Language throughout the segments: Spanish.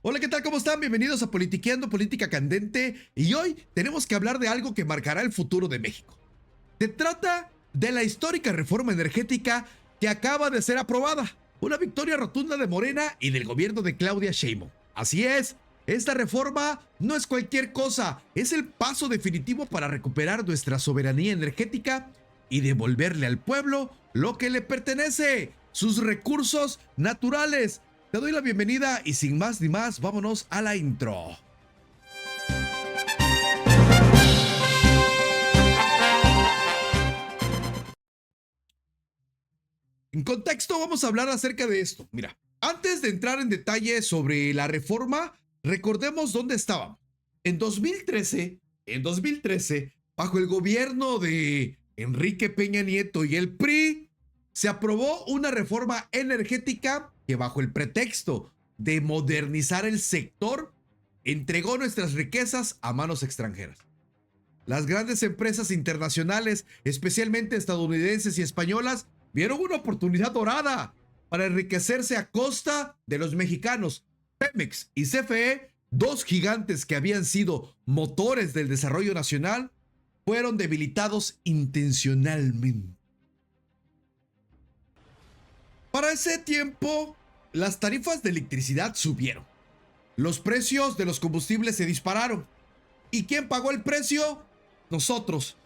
Hola, ¿qué tal? ¿Cómo están? Bienvenidos a Politiqueando, Política Candente. Y hoy tenemos que hablar de algo que marcará el futuro de México. Se trata de la histórica reforma energética que acaba de ser aprobada. Una victoria rotunda de Morena y del gobierno de Claudia Sheinbaum. Así es, esta reforma no es cualquier cosa, es el paso definitivo para recuperar nuestra soberanía energética y devolverle al pueblo lo que le pertenece, sus recursos naturales. Te doy la bienvenida y sin más ni más, vámonos a la intro. En contexto, vamos a hablar acerca de esto. Mira, antes de entrar en detalle sobre la reforma, recordemos dónde estábamos. En 2013, bajo el gobierno de Enrique Peña Nieto y el PRI, se aprobó una reforma energética que, bajo el pretexto de modernizar el sector, entregó nuestras riquezas a manos extranjeras. Las grandes empresas internacionales, especialmente estadounidenses y españolas, vieron una oportunidad dorada para enriquecerse a costa de los mexicanos. Pemex y CFE, dos gigantes que habían sido motores del desarrollo nacional, fueron debilitados intencionalmente. Para ese tiempo, las tarifas de electricidad subieron. Los precios de los combustibles se dispararon. ¿Y quién pagó el precio? Nosotros,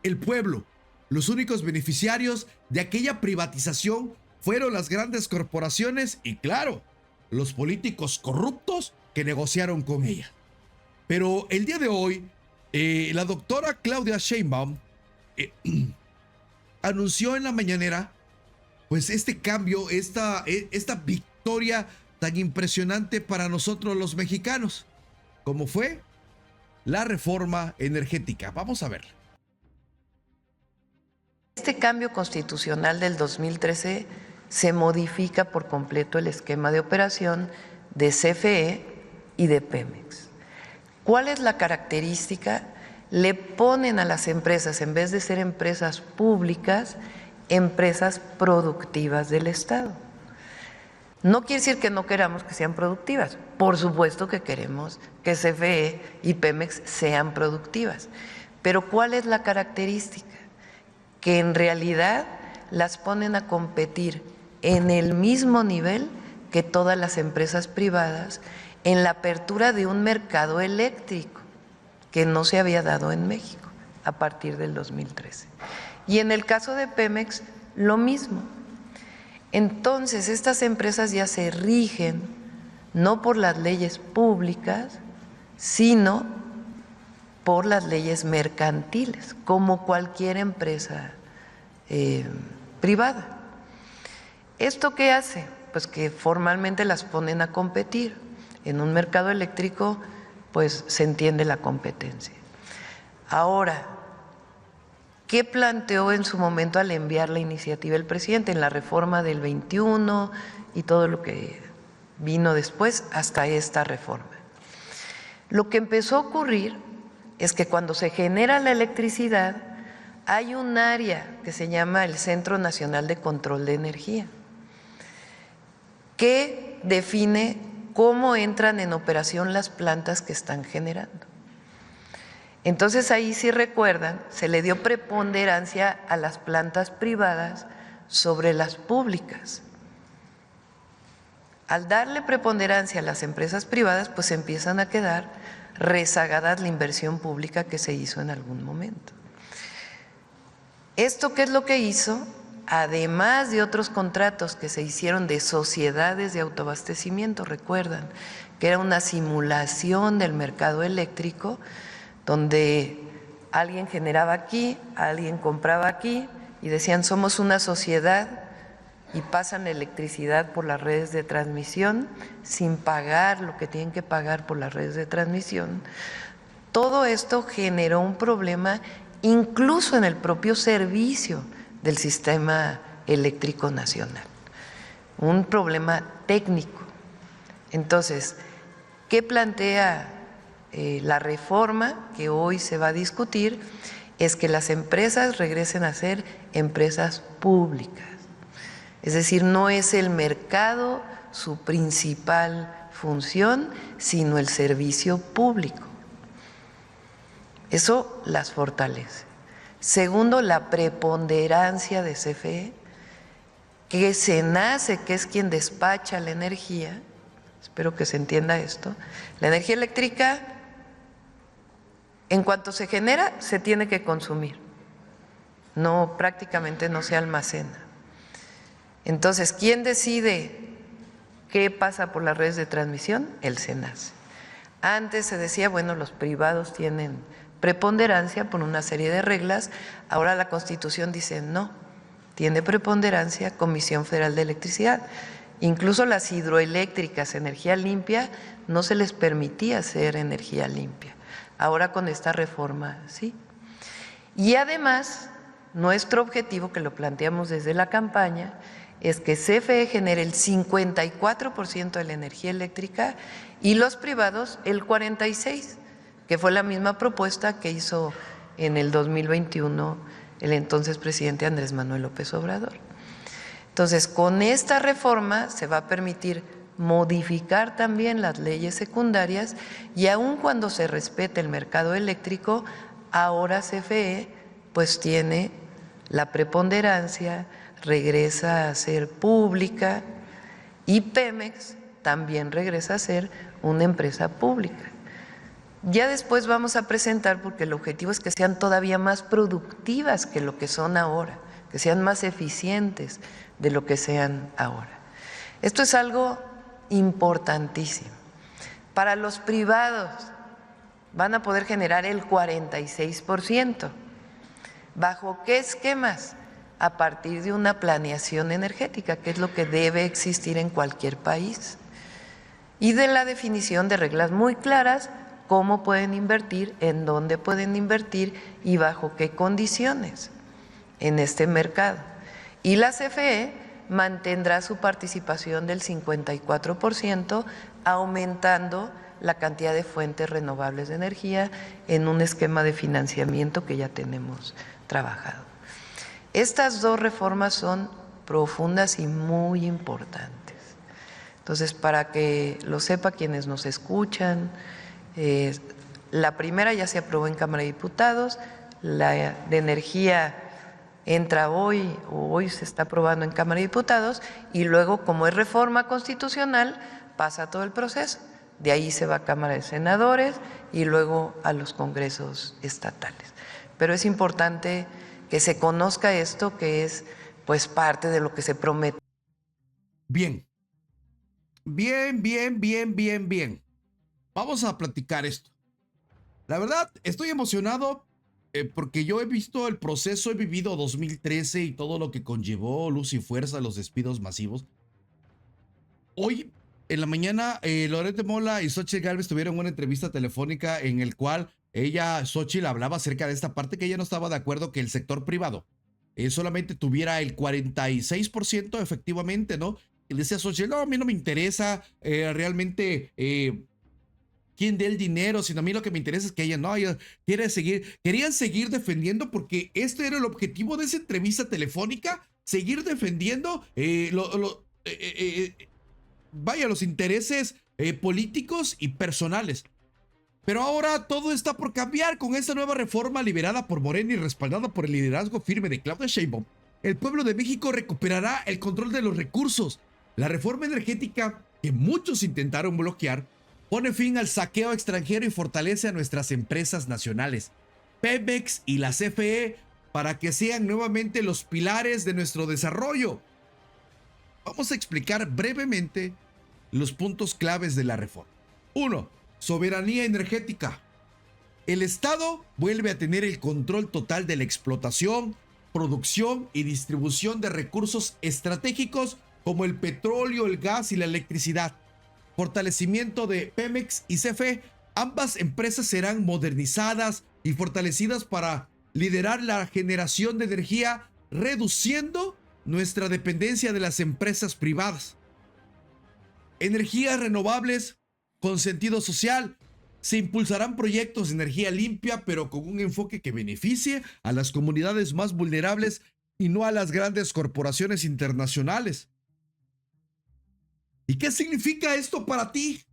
el pueblo. Los únicos beneficiarios de aquella privatización fueron las grandes corporaciones y, claro, los políticos corruptos que negociaron con ella. Pero el día de hoy, la doctora Claudia Sheinbaum anunció en la mañanera pues este cambio, esta victoria tan impresionante para nosotros los mexicanos, como fue la reforma energética. Vamos a verla. Este cambio constitucional del 2013 se modifica por completo el esquema de operación de CFE y de Pemex. ¿Cuál es la característica? Le ponen a las empresas, en vez de ser empresas públicas, empresas productivas del Estado. No quiere decir que no queramos que sean productivas. Por supuesto que queremos que CFE y Pemex sean productivas. Pero ¿cuál es la característica? Que en realidad las ponen a competir en el mismo nivel que todas las empresas privadas en la apertura de un mercado eléctrico que no se había dado en México a partir del 2013. Y en el caso de Pemex, lo mismo. Entonces, estas empresas ya se rigen no por las leyes públicas, sino por las leyes mercantiles, como cualquier empresa privada. ¿Esto qué hace? Pues que formalmente las ponen a competir. En un mercado eléctrico, pues se entiende la competencia. Ahora, ¿qué planteó en su momento al enviar la iniciativa el presidente en la reforma del 21 y todo lo que vino después hasta esta reforma? Lo que empezó a ocurrir es que cuando se genera la electricidad hay un área que se llama el Centro Nacional de Control de Energía, que define cómo entran en operación las plantas que están generando. Entonces ahí, si recuerdan, se le dio preponderancia a las plantas privadas sobre las públicas. Al darle preponderancia a las empresas privadas, pues empiezan a quedar rezagadas la inversión pública que se hizo en algún momento. ¿Esto qué es lo que hizo? Además de otros contratos que se hicieron de sociedades de autoabastecimiento, recuerdan que era una simulación del mercado eléctrico, donde alguien generaba aquí, alguien compraba aquí y decían somos una sociedad y pasan electricidad por las redes de transmisión sin pagar lo que tienen que pagar por las redes de transmisión. Todo esto generó un problema incluso en el propio servicio del sistema eléctrico nacional, un problema técnico. Entonces, ¿qué plantea la reforma que hoy se va a discutir? Es que las empresas regresen a ser empresas públicas. Es decir, no es el mercado su principal función, sino el servicio público. Eso las fortalece. Segundo, la preponderancia de CFE, que SENACE, que es quien despacha la energía, espero que se entienda esto, la energía eléctrica, en cuanto se genera, se tiene que consumir, prácticamente no se almacena. Entonces, ¿quién decide qué pasa por las redes de transmisión? El SENACE. Antes se decía, bueno, los privados tienen preponderancia por una serie de reglas, ahora la Constitución dice no, tiene preponderancia Comisión Federal de Electricidad. Incluso las hidroeléctricas, energía limpia, no se les permitía hacer energía limpia. Ahora con esta reforma, sí. Y además, nuestro objetivo, que lo planteamos desde la campaña, es que CFE genere el 54% de la energía eléctrica y los privados el 46%, que fue la misma propuesta que hizo en el 2021 el entonces presidente Andrés Manuel López Obrador. Entonces, con esta reforma se va a permitir modificar también las leyes secundarias y aun cuando se respete el mercado eléctrico, ahora CFE pues tiene la preponderancia, regresa a ser pública y Pemex también regresa a ser una empresa pública. Ya después vamos a presentar, porque el objetivo es que sean todavía más productivas que lo que son ahora, que sean más eficientes de lo que sean ahora. Esto es algo importantísimo. Para los privados van a poder generar el 46%. ¿Bajo qué esquemas? A partir de una planeación energética, que es lo que debe existir en cualquier país, y de la definición de reglas muy claras, cómo pueden invertir, en dónde pueden invertir y bajo qué condiciones en este mercado. Y la CFE mantendrá su participación del 54%, aumentando la cantidad de fuentes renovables de energía en un esquema de financiamiento que ya tenemos trabajado. Estas dos reformas son profundas y muy importantes. Entonces, para que lo sepa quienes nos escuchan, la primera ya se aprobó en Cámara de Diputados, la de energía entra hoy o hoy se está aprobando en Cámara de Diputados y luego, como es reforma constitucional, pasa todo el proceso. De ahí se va a Cámara de Senadores y luego a los congresos estatales. Pero es importante que se conozca esto, que es pues parte de lo que se promete. Bien. Vamos a platicar esto. La verdad, estoy emocionado porque yo he visto el proceso, he vivido 2013 y todo lo que conllevó luz y fuerza, los despidos masivos. Hoy, en la mañana, Loret de Mola y Xóchitl Gálvez tuvieron una entrevista telefónica en el cual Xóchitl hablaba acerca de esta parte, que ella no estaba de acuerdo que el sector privado solamente tuviera el 46% efectivamente, ¿no? Y decía Xóchitl, no, a mí no me interesa realmente quién dé el dinero, sino a mí lo que me interesa es que ella querían seguir defendiendo, porque este era el objetivo de esa entrevista telefónica, seguir defendiendo los intereses políticos y personales. Pero ahora todo está por cambiar con esta nueva reforma liberada por Morena y respaldada por el liderazgo firme de Claudia Sheinbaum. El pueblo de México recuperará el control de los recursos. La reforma energética, que muchos intentaron bloquear, pone fin al saqueo extranjero y fortalece a nuestras empresas nacionales, Pemex y la CFE, para que sean nuevamente los pilares de nuestro desarrollo. Vamos a explicar brevemente los puntos claves de la reforma. 1. Soberanía energética. El Estado vuelve a tener el control total de la explotación, producción y distribución de recursos estratégicos como el petróleo, el gas y la electricidad. Fortalecimiento de Pemex y CFE. Ambas empresas serán modernizadas y fortalecidas para liderar la generación de energía, reduciendo nuestra dependencia de las empresas privadas. Energías renovables con sentido social. Se impulsarán proyectos de energía limpia, pero con un enfoque que beneficie a las comunidades más vulnerables y no a las grandes corporaciones internacionales. ¿Y qué significa esto para ti?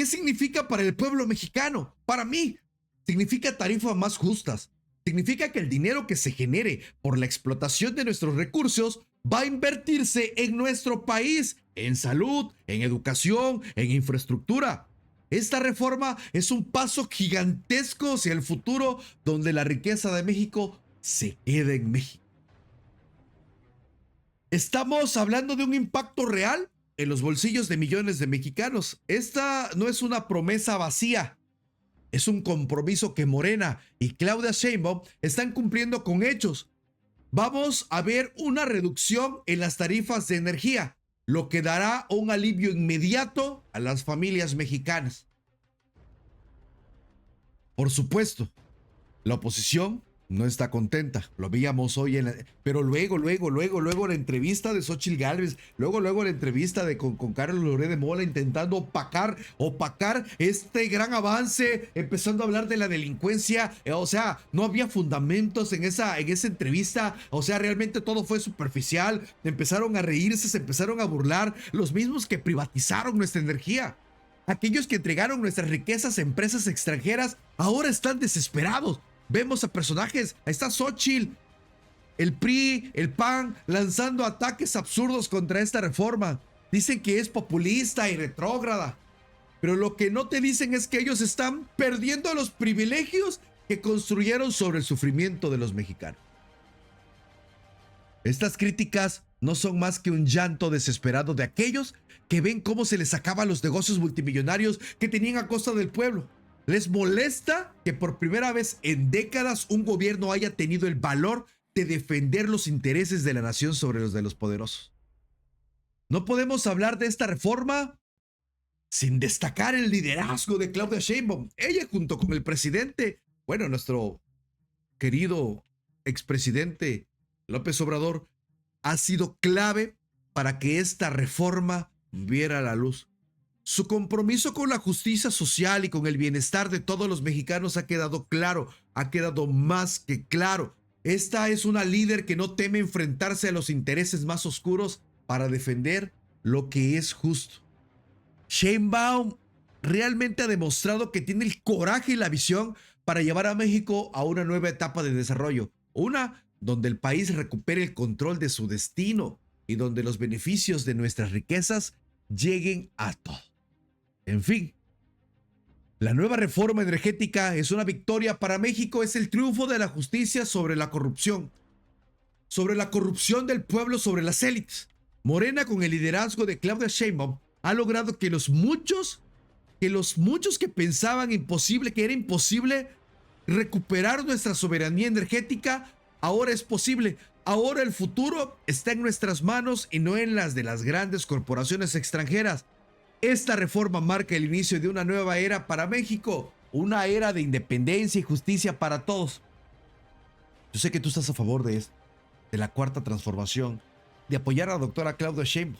¿Qué significa para el pueblo mexicano? Para mí, significa tarifas más justas. Significa que el dinero que se genere por la explotación de nuestros recursos va a invertirse en nuestro país, en salud, en educación, en infraestructura. Esta reforma es un paso gigantesco hacia el futuro donde la riqueza de México se queda en México. Estamos hablando de un impacto real en los bolsillos de millones de mexicanos. Esta no es una promesa vacía. Es un compromiso que Morena y Claudia Sheinbaum están cumpliendo con hechos. Vamos a ver una reducción en las tarifas de energía, lo que dará un alivio inmediato a las familias mexicanas. Por supuesto, la oposición no está contenta. Lo veíamos hoy pero luego la entrevista de Xóchitl Gálvez, luego la entrevista con Carlos Loret de Mola intentando opacar este gran avance, empezando a hablar de la delincuencia. O sea, no había fundamentos en esa entrevista. O sea, realmente todo fue superficial. Empezaron a reírse, se empezaron a burlar, los mismos que privatizaron nuestra energía. Aquellos que entregaron nuestras riquezas a empresas extranjeras ahora están desesperados. Vemos a personajes, ahí está Xóchitl, el PRI, el PAN, lanzando ataques absurdos contra esta reforma. Dicen que es populista y retrógrada. Pero lo que no te dicen es que ellos están perdiendo los privilegios que construyeron sobre el sufrimiento de los mexicanos. Estas críticas no son más que un llanto desesperado de aquellos que ven cómo se les acaban los negocios multimillonarios que tenían a costa del pueblo. Les molesta que por primera vez en décadas un gobierno haya tenido el valor de defender los intereses de la nación sobre los de los poderosos. No podemos hablar de esta reforma sin destacar el liderazgo de Claudia Sheinbaum. Ella junto con el presidente, nuestro querido expresidente López Obrador, ha sido clave para que esta reforma viera la luz. Su compromiso con la justicia social y con el bienestar de todos los mexicanos ha quedado claro, ha quedado más que claro. Esta es una líder que no teme enfrentarse a los intereses más oscuros para defender lo que es justo. Sheinbaum realmente ha demostrado que tiene el coraje y la visión para llevar a México a una nueva etapa de desarrollo, una donde el país recupere el control de su destino y donde los beneficios de nuestras riquezas lleguen a todos. En fin, la nueva reforma energética es una victoria para México, es el triunfo de la justicia sobre la corrupción del pueblo sobre las élites. Morena, con el liderazgo de Claudia Sheinbaum, ha logrado que los muchos que pensaban que era imposible recuperar nuestra soberanía energética, ahora es posible. Ahora el futuro está en nuestras manos y no en las de las grandes corporaciones extranjeras. Esta reforma marca el inicio de una nueva era para México, una era de independencia y justicia para todos. Yo sé que tú estás a favor de esto, de la cuarta transformación, de apoyar a la doctora Claudia Sheinbaum.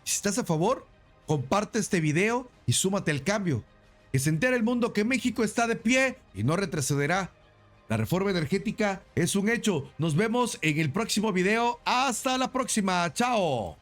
Si estás a favor, comparte este video y súmate al cambio. Que se entere el mundo que México está de pie y no retrocederá. La reforma energética es un hecho. Nos vemos en el próximo video. Hasta la próxima. Chao.